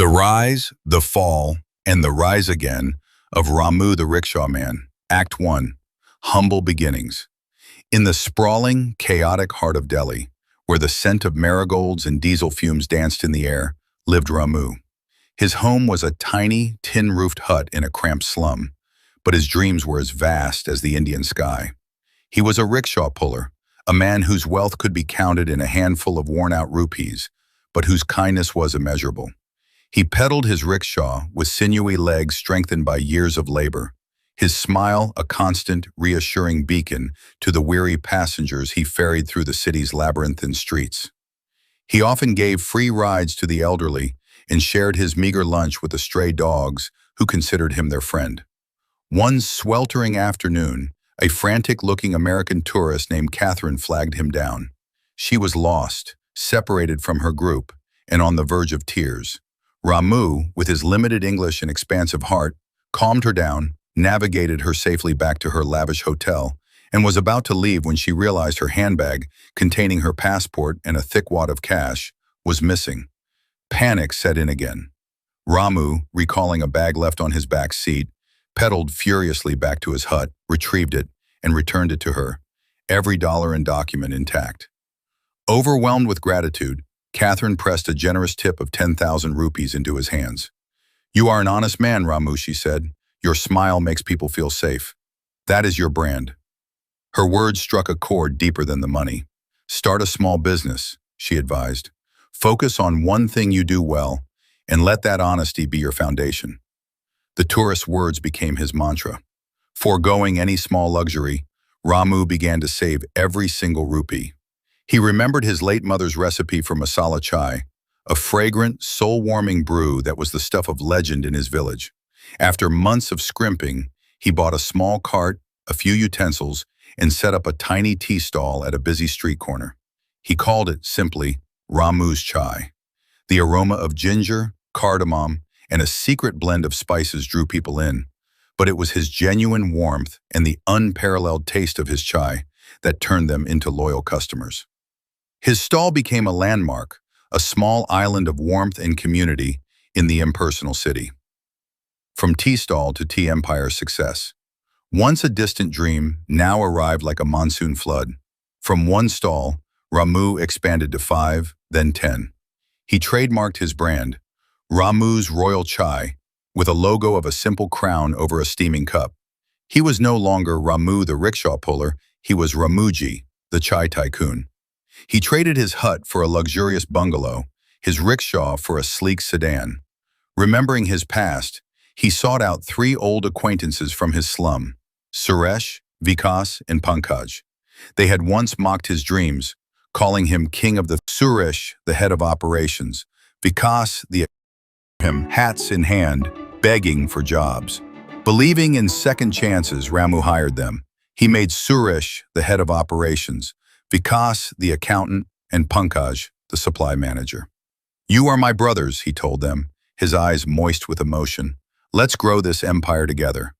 The Rise, the Fall, and the Rise Again of Ramu the Rickshaw Man. Act 1. Humble Beginnings. In the sprawling, chaotic heart of Delhi, where the scent of marigolds and diesel fumes danced in the air, lived Ramu. His home was a tiny, tin-roofed hut in a cramped slum, but his dreams were as vast as the Indian sky. He was a rickshaw puller, a man whose wealth could be counted in a handful of worn-out rupees, but whose kindness was immeasurable. He pedaled his rickshaw with sinewy legs strengthened by years of labor, his smile a constant, reassuring beacon to the weary passengers he ferried through the city's labyrinthine streets. He often gave free rides to the elderly and shared his meager lunch with the stray dogs who considered him their friend. One sweltering afternoon, a frantic-looking American tourist named Catherine flagged him down. She was lost, separated from her group, and on the verge of tears. Ramu, with his limited English and expansive heart, calmed her down, navigated her safely back to her lavish hotel, and was about to leave when she realized her handbag, containing her passport and a thick wad of cash, was missing. Panic set in again. Ramu, recalling a bag left on his back seat, pedaled furiously back to his hut, retrieved it, and returned it to her, every dollar and document intact. Overwhelmed with gratitude, Catherine pressed a generous tip of 10,000 rupees into his hands. "You are an honest man, Ramu," she said. "Your smile makes people feel safe. That is your brand." Her words struck a chord deeper than the money. "Start a small business," she advised. "Focus on one thing you do well, and let that honesty be your foundation." The tourist's words became his mantra. Foregoing any small luxury, Ramu began to save every single rupee. He remembered his late mother's recipe for masala chai, a fragrant, soul-warming brew that was the stuff of legend in his village. After months of scrimping, he bought a small cart, a few utensils, and set up a tiny tea stall at a busy street corner. He called it, simply, Ramu's Chai. The aroma of ginger, cardamom, and a secret blend of spices drew people in, but it was his genuine warmth and the unparalleled taste of his chai that turned them into loyal customers. His stall became a landmark, a small island of warmth and community in the impersonal city. From tea stall to tea empire's success. Once a distant dream, now arrived like a monsoon flood. From one stall, Ramu expanded to 5, then 10. He trademarked his brand, Ramu's Royal Chai, with a logo of a simple crown over a steaming cup. He was no longer Ramu the rickshaw puller, he was Ramuji, the chai tycoon. He traded his hut for a luxurious bungalow, his rickshaw for a sleek sedan. Remembering his past, he sought out 3 old acquaintances from his slum, Suresh, Vikas, and Pankaj. They had once mocked his dreams, calling him king of the Suresh, the head of operations, Vikas, him hats in hand, begging for jobs. Believing in second chances, Ramu hired them. He made Suresh the head of operations, Vikas the accountant, and Pankaj the supply manager. "You are my brothers," he told them, his eyes moist with emotion. "Let's grow this empire together."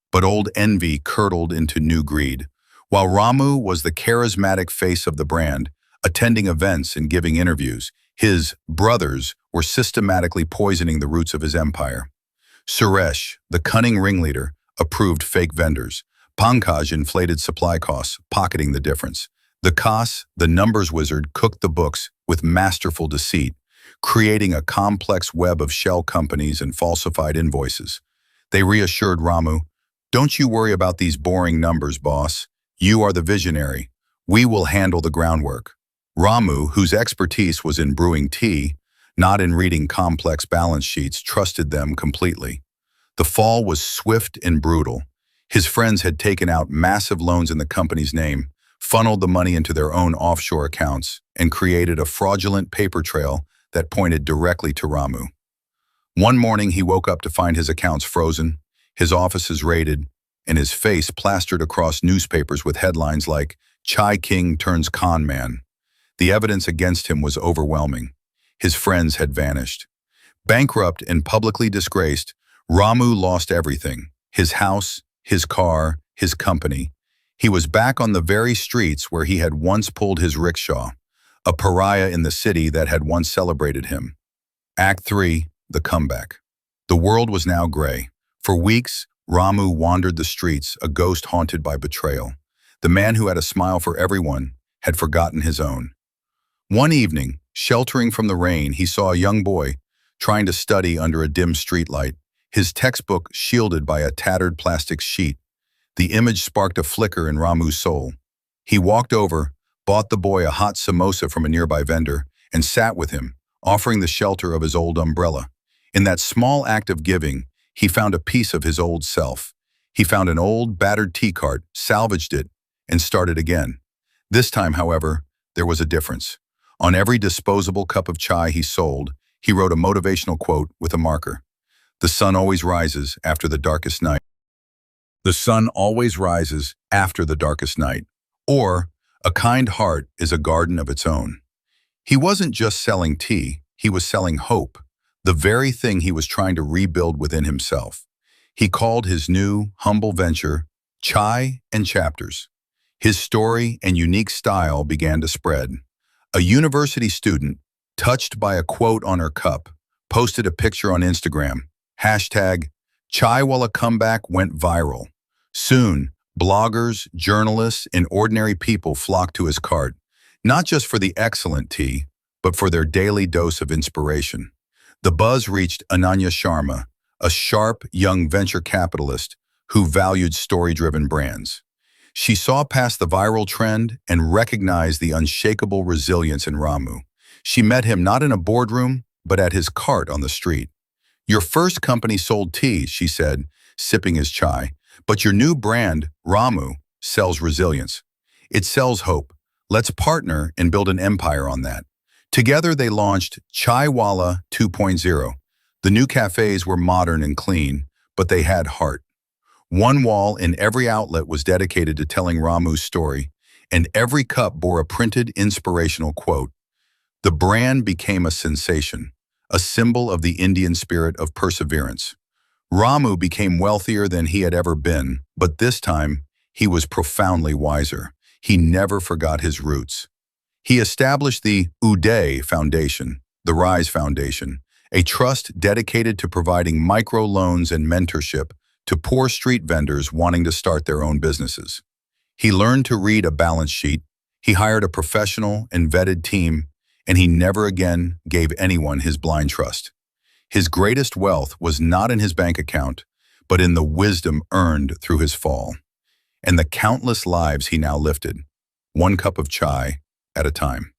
But old envy curdled into new greed. While Ramu was the charismatic face of the brand, attending events and giving interviews, his brothers were systematically poisoning the roots of his empire. Suresh, the cunning ringleader, approved fake vendors. Pankaj inflated supply costs, pocketing the difference. Vikas, the numbers wizard, cooked the books with masterful deceit, creating a complex web of shell companies and falsified invoices. They reassured Ramu, "Don't you worry about these boring numbers, boss. You are the visionary. We will handle the groundwork." Ramu, whose expertise was in brewing tea, not in reading complex balance sheets, trusted them completely. The fall was swift and brutal. His friends had taken out massive loans in the company's name, funneled the money into their own offshore accounts, and created a fraudulent paper trail that pointed directly to Ramu. One morning, he woke up to find his accounts frozen, his offices raided, and his face plastered across newspapers with headlines like, "Chai King turns con man." The evidence against him was overwhelming. His friends had vanished. Bankrupt and publicly disgraced, Ramu lost everything: his house, his car, his company. He was back on the very streets where he had once pulled his rickshaw, a pariah in the city that had once celebrated him. Act 3. the comeback. The world was now gray. For weeks, Ramu wandered the streets, a ghost haunted by betrayal. The man who had a smile for everyone had forgotten his own. One evening, sheltering from the rain, he saw a young boy trying to study under a dim streetlight, his textbook shielded by a tattered plastic sheet. The image sparked a flicker in Ramu's soul. He walked over, bought the boy a hot samosa from a nearby vendor, and sat with him, offering the shelter of his old umbrella. In that small act of giving, he found a piece of his old self. He found an old, battered tea cart, salvaged it, and started again. This time, however, there was a difference. On every disposable cup of chai he sold, he wrote a motivational quote with a marker. "The sun always rises after the darkest night." The sun always rises after the darkest night. Or, a kind heart is a garden of its own. He wasn't just selling tea, he was selling hope, the very thing he was trying to rebuild within himself. He called his new, humble venture Chai and Chapters. His story and unique style began to spread. A university student, touched by a quote on her cup, posted a picture on Instagram. Hashtag Chaiwala comeback went viral. Soon, bloggers, journalists, and ordinary people flocked to his cart, not just for the excellent tea, but for their daily dose of inspiration. The buzz reached Ananya Sharma, a sharp, young venture capitalist who valued story-driven brands. She saw past the viral trend and recognized the unshakable resilience in Ramu. She met him not in a boardroom, but at his cart on the street. "Your first company sold tea," she said, sipping his chai, "but your new brand, Ramu, sells resilience. It sells hope. Let's partner and build an empire on that." Together they launched Chaiwala 2.0. The new cafes were modern and clean, but they had heart. One wall in every outlet was dedicated to telling Ramu's story, and every cup bore a printed inspirational quote. The brand became a sensation, a symbol of the Indian spirit of perseverance. Ramu became wealthier than he had ever been, but this time he was profoundly wiser. He never forgot his roots. He established the Uday Foundation, the Rise Foundation, a trust dedicated to providing microloans and mentorship to poor street vendors wanting to start their own businesses. He learned to read a balance sheet, he hired a professional and vetted team, and he never again gave anyone his blind trust. His greatest wealth was not in his bank account, but in the wisdom earned through his fall, and the countless lives he now lifted, one cup of chai at a time.